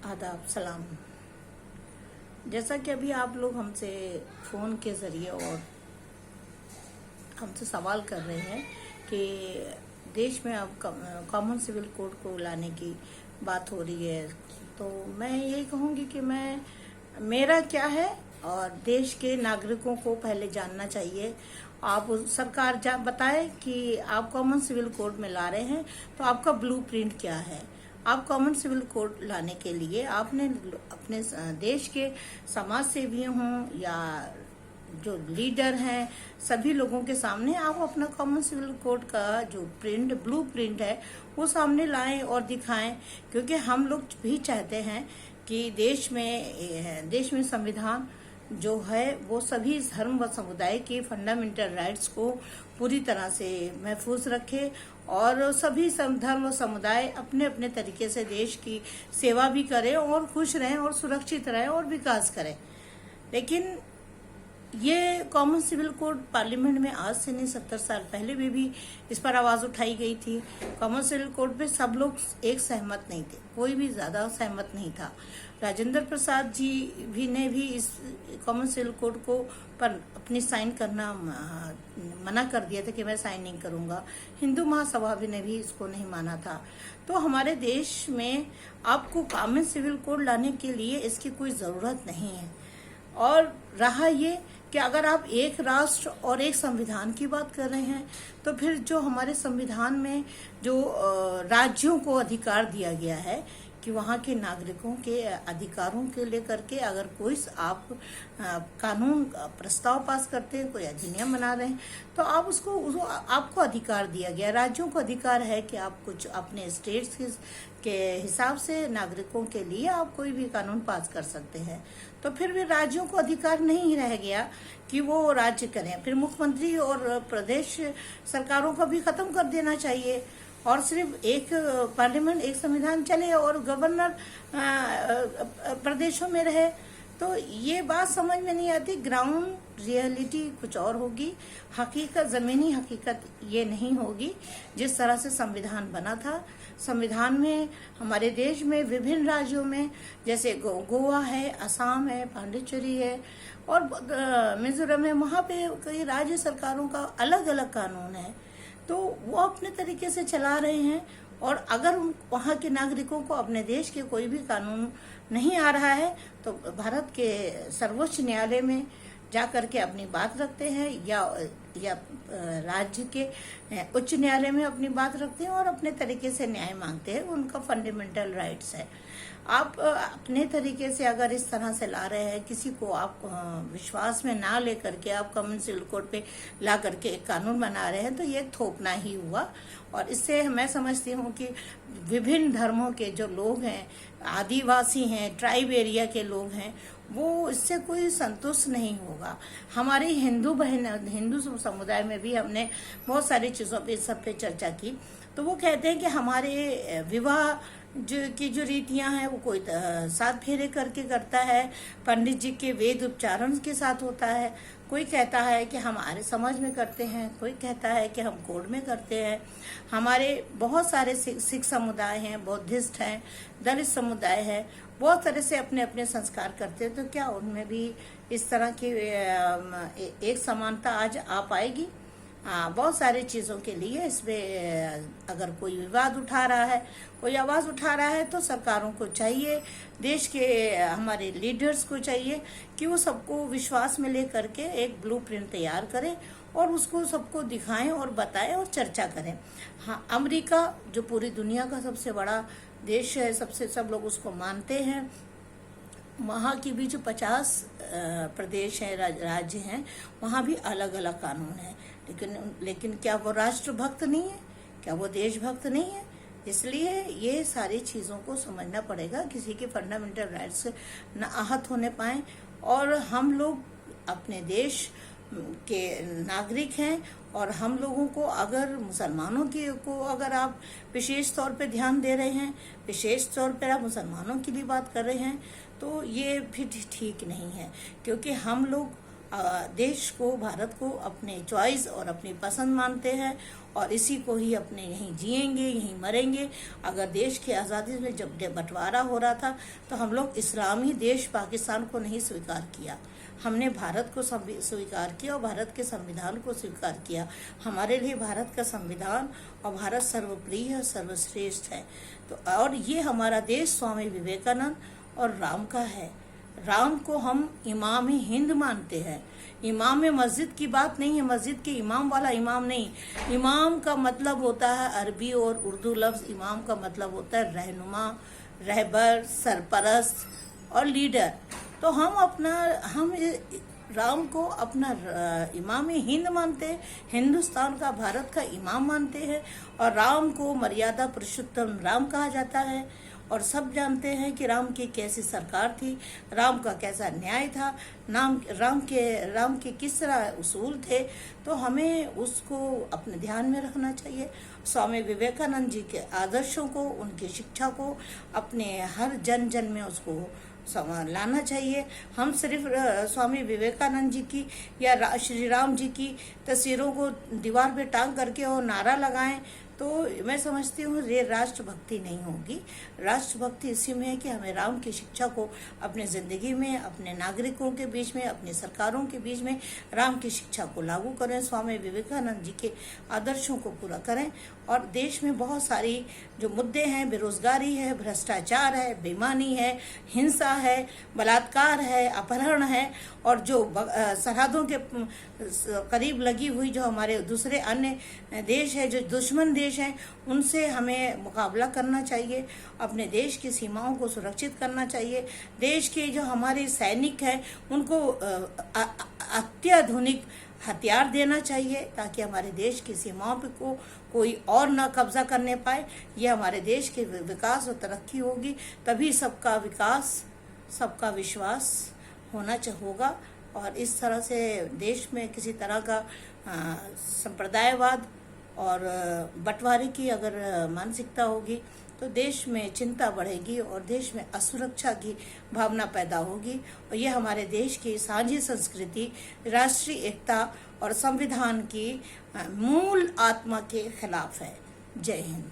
आदाब सलाम। जैसा कि अभी आप लोग हमसे फ़ोन के ज़रिए और हमसे सवाल कर रहे हैं कि देश में अब कॉमन सिविल कोड को लाने की बात हो रही है, तो मैं यही कहूँगी कि मेरा क्या है और देश के नागरिकों को पहले जानना चाहिए। आप सरकार बताए कि आप कॉमन सिविल कोड में ला रहे हैं, तो आपका ब्लूप्रिंट क्या है। आप कॉमन सिविल कोड लाने के लिए आपने अपने देश के समाज सेवी हों या जो लीडर हैं, सभी लोगों के सामने आप अपना कॉमन सिविल कोड का जो ब्लू प्रिंट है वो सामने लाएं और दिखाएं, क्योंकि हम लोग भी चाहते हैं कि देश में संविधान जो है वो सभी धर्म व समुदाय के फंडामेंटल राइट्स को पूरी तरह से महफूज रखे और सभी धर्म व समुदाय अपने अपने तरीके से देश की सेवा भी करें और खुश रहें और सुरक्षित रहें और विकास करें। लेकिन ये कॉमन सिविल कोड पार्लियामेंट में आज से नहीं 70 साल पहले भी इस पर आवाज उठाई गई थी। कॉमन सिविल कोड पे सब लोग एक सहमत नहीं थे, कोई भी ज्यादा सहमत नहीं था। राजेंद्र प्रसाद जी ने भी इस कॉमन सिविल कोड को पर अपनी साइन करना मना कर दिया था कि मैं साइन नहीं करूंगा। हिंदू महासभा ने भी इसको नहीं माना था। तो हमारे देश में आपको कॉमन सिविल कोड लाने के लिए इसकी कोई जरूरत नहीं है। और रहा ये कि अगर आप एक राष्ट्र और एक संविधान की बात कर रहे हैं, तो फिर जो हमारे संविधान में जो राज्यों को अधिकार दिया गया है कि वहाँ के नागरिकों के अधिकारों के लेकर के अगर कोई आप कानून प्रस्ताव पास करते हैं, कोई अधिनियम बना रहे हैं, तो आप आपको अधिकार दिया गया, राज्यों को अधिकार है कि आप कुछ अपने स्टेट्स के हिसाब से नागरिकों के लिए आप कोई भी कानून पास कर सकते हैं। तो फिर भी राज्यों को अधिकार नहीं रह गया कि वो राज्य करें। फिर मुख्यमंत्री और प्रदेश सरकारों को भी खत्म कर देना चाहिए और सिर्फ एक पार्लियामेंट, एक संविधान चले और गवर्नर प्रदेशों में रहे। तो ये बात समझ में नहीं आती। ग्राउंड रियलिटी कुछ और होगी, हकीकत, जमीनी हकीकत ये नहीं होगी। जिस तरह से संविधान बना था, संविधान में हमारे देश में विभिन्न राज्यों में जैसे गोवा है, असम है, पांडिचेरी है और मिजोरम है, वहाँ पे कई राज्य सरकारों का अलग अलग कानून है। तो वो अपने तरीके से चला रहे हैं और अगर वहाँ के नागरिकों को अपने देश के कोई भी कानून नहीं आ रहा है तो भारत के सर्वोच्च न्यायालय में जा करके अपनी बात रखते हैं या राज्य के उच्च न्यायालय में अपनी बात रखते हैं और अपने तरीके से न्याय मांगते हैं। उनका फंडामेंटल राइट्स है। आप अपने तरीके से अगर इस तरह से ला रहे हैं, किसी को आप विश्वास में ना लेकर के आप कॉमन सिविल कोड पे ला करके एक कानून बना रहे हैं, तो ये थोपना ही हुआ। और इससे मैं समझती हूँ कि विभिन्न धर्मों के जो लोग हैं, आदिवासी हैं, ट्राइब एरिया के लोग हैं, वो इससे कोई संतुष्ट नहीं होगा। हमारे हिंदू समुदाय में भी हमने बहुत सारी चीज़ों पे, सब पे चर्चा की। तो वो कहते हैं कि हमारे विवाह की जो रीतियां हैं वो कोई 7 फेरे करके करता है, पंडित जी के वेद उच्चारण के साथ होता है। कोई कहता है कि हमारे समाज में करते हैं, कोई कहता है कि हम कोड में करते हैं। हमारे बहुत सारे सिख समुदाय हैं, बौद्धिस्ट हैं, दलित समुदाय है, बहुत तरह से अपने अपने संस्कार करते हैं। तो क्या उनमें भी इस तरह की एक समानता आज आ पाएगी? बहुत सारी चीज़ों के लिए इसमें अगर कोई विवाद उठा रहा है, कोई आवाज़ उठा रहा है, तो सरकारों को चाहिए, देश के हमारे लीडर्स को चाहिए कि वो सबको विश्वास में ले करके एक ब्लूप्रिंट तैयार करें और उसको सबको दिखाएं और बताएं और चर्चा करें। हाँ, अमेरिका जो पूरी दुनिया का सबसे बड़ा देश है, सब लोग उसको मानते हैं। वहाँ की भी जो 50 प्रदेश हैं, राज्य हैं, वहाँ भी अलग अलग कानून है। लेकिन क्या वो राष्ट्रभक्त नहीं है? क्या वो देशभक्त नहीं है? इसलिए ये सारी चीज़ों को समझना पड़ेगा, किसी के फंडामेंटल राइट्स न आहत होने पाए। और हम लोग अपने देश के नागरिक हैं और हम लोगों को अगर मुसलमानों को अगर आप विशेष तौर पे ध्यान दे रहे हैं, विशेष तौर पर आप मुसलमानों के लिए बात कर रहे हैं, तो ये भी ठीक नहीं है। क्योंकि हम लोग देश को, भारत को अपने चॉइस और अपनी पसंद मानते हैं और इसी को ही अपने यहीं जिएंगे, यहीं मरेंगे। अगर देश की आज़ादी में जब बंटवारा हो रहा था तो हम लोग इस्लामी देश पाकिस्तान को नहीं स्वीकार किया, हमने भारत को स्वीकार किया और भारत के संविधान को स्वीकार किया। हमारे लिए भारत का संविधान और भारत सर्वप्रिय है, सर्वश्रेष्ठ है। तो और ये हमारा देश स्वामी विवेकानंद और राम का है। राम को हम इमाम हिंद मानते हैं। इमाम मस्जिद की बात नहीं है, मस्जिद के इमाम वाला इमाम नहीं। इमाम का मतलब होता है, अरबी और उर्दू लफ्ज इमाम का मतलब होता है रहनुमा, रहबर, सरपरस्त और लीडर। तो हम राम को अपना इमाम हिंद मानते हैं, हिंदुस्तान का, भारत का इमाम मानते हैं। और राम को मर्यादा पुरुषोत्तम राम कहा जाता है। और सब जानते हैं कि राम की कैसी सरकार थी, राम का कैसा न्याय था, राम के किस तरह उसूल थे। तो हमें उसको अपने ध्यान में रखना चाहिए। स्वामी विवेकानंद जी के आदर्शों को, उनकी शिक्षा को अपने हर जन जन में उसको लाना चाहिए। हम सिर्फ स्वामी विवेकानंद जी की या श्री राम जी की तस्वीरों को दीवार पे टांग करके और नारा लगाएं तो मैं समझती हूँ ये राष्ट्रभक्ति नहीं होगी। राष्ट्रभक्ति इसी में है कि हमें राम की शिक्षा को अपने ज़िंदगी में, अपने नागरिकों के बीच में, अपनी सरकारों के बीच में राम की शिक्षा को लागू करें, स्वामी विवेकानंद जी के आदर्शों को पूरा करें। और देश में बहुत सारी जो मुद्दे हैं, बेरोजगारी है, भ्रष्टाचार है, बेईमानी है, हिंसा है, बलात्कार है, अपहरण है और जो सरहदों के करीब लगी हुई जो हमारे दूसरे अन्य देश है, जो दुश्मन देश हैं, उनसे हमें मुकाबला करना चाहिए। अपने देश की सीमाओं को सुरक्षित करना चाहिए। देश के जो हमारे सैनिक हैं उनको अत्याधुनिक हथियार देना चाहिए ताकि हमारे देश की सीमाओं पे को कोई और ना कब्जा करने पाए। ये हमारे देश के विकास और तरक्की होगी, तभी सबका विकास, सबका विश्वास होगा। और इस तरह से देश में किसी तरह का संप्रदायवाद और बंटवारे की अगर मानसिकता होगी तो देश में चिंता बढ़ेगी और देश में असुरक्षा की भावना पैदा होगी। और ये हमारे देश की साझी संस्कृति, राष्ट्रीय एकता और संविधान की मूल आत्मा के खिलाफ है। जय हिंद।